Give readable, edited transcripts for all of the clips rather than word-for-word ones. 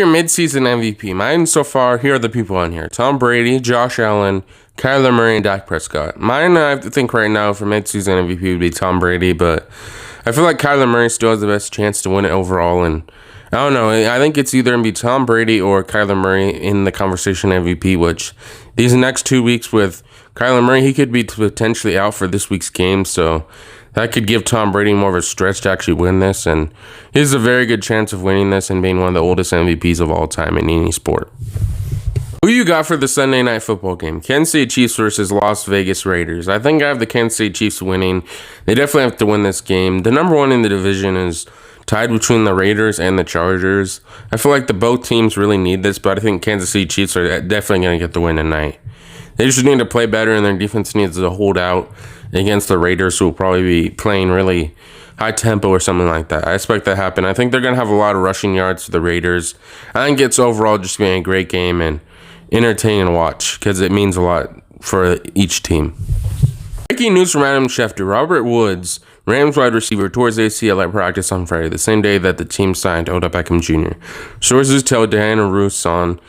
Your midseason MVP. Mine so far, here are the people on here. Tom Brady, Josh Allen, Kyler Murray, and Dak Prescott. Mine, I think right now for midseason MVP would be Tom Brady, but I feel like Kyler Murray still has the best chance to win it overall, and I don't know. I think it's either going to be Tom Brady or Kyler Murray in the conversation MVP, which these next 2 weeks with Kyler Murray, he could be potentially out for this week's game, so that could give Tom Brady more of a stretch to actually win this, and he has a very good chance of winning this and being one of the oldest MVPs of all time in any sport. Who you got for the Sunday Night Football game? Kansas City Chiefs versus Las Vegas Raiders. I think I have the Kansas City Chiefs winning. They definitely have to win this game. The number one in the division is tied between the Raiders and the Chargers. I feel like both teams really need this, but I think Kansas City Chiefs are definitely going to get the win tonight. They just need to play better, and their defense needs to hold out against the Raiders, who will probably be playing really high tempo or something like that. I expect that to happen. I think they're going to have a lot of rushing yards for the Raiders. I think it's overall just being a great game and entertaining to watch because it means a lot for each team. Breaking news from Adam Schefter. Robert Woods, Rams wide receiver, tore his ACL at practice on Friday, the same day that the team signed Odell Beckham Jr. Sources tell Diana Rousson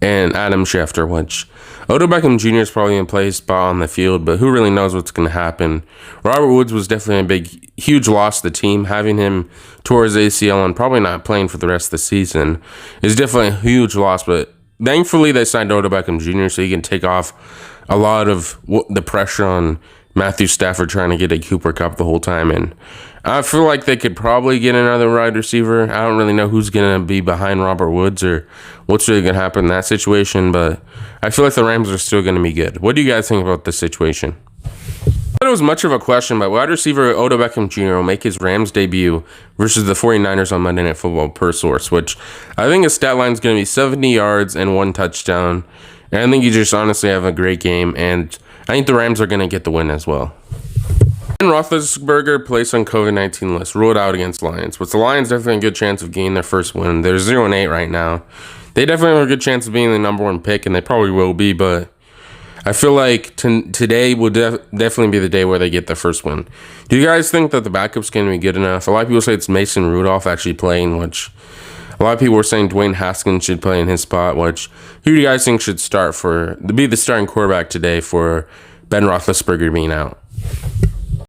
and Adam Schefter, which Odell Beckham Jr. is probably in play spot on the field, but who really knows what's going to happen. Robert Woods was definitely a huge loss to the team. Having him tore his ACL and probably not playing for the rest of the season is definitely a huge loss, but thankfully they signed Odell Beckham Jr. so he can take off a lot of the pressure on Matthew Stafford trying to get a Cooper Kupp the whole time, and I feel like they could probably get another wide receiver. I don't really know who's going to be behind Robert Woods or what's really going to happen in that situation, but I feel like the Rams are still going to be good. What do you guys think about this situation? I thought it was much of a question, but wide receiver Odell Beckham Jr. will make his Rams debut versus the 49ers on Monday Night Football per source, which I think his stat line is going to be 70 yards and 1 touchdown. And I think you just honestly have a great game, and I think the Rams are going to get the win as well. Roethlisberger placed on COVID-19 list, ruled out against Lions. But the Lions definitely have a good chance of getting their first win. They're 0-8 right now. They definitely have a good chance of being the number one pick, and they probably will be. But I feel like today will definitely be the day where they get their first win. Do you guys think that the backup's going to be good enough? A lot of people say it's Mason Rudolph actually playing, which a lot of people were saying Dwayne Haskins should play in his spot. Which who do you guys think should be the starting quarterback today for Ben Roethlisberger being out?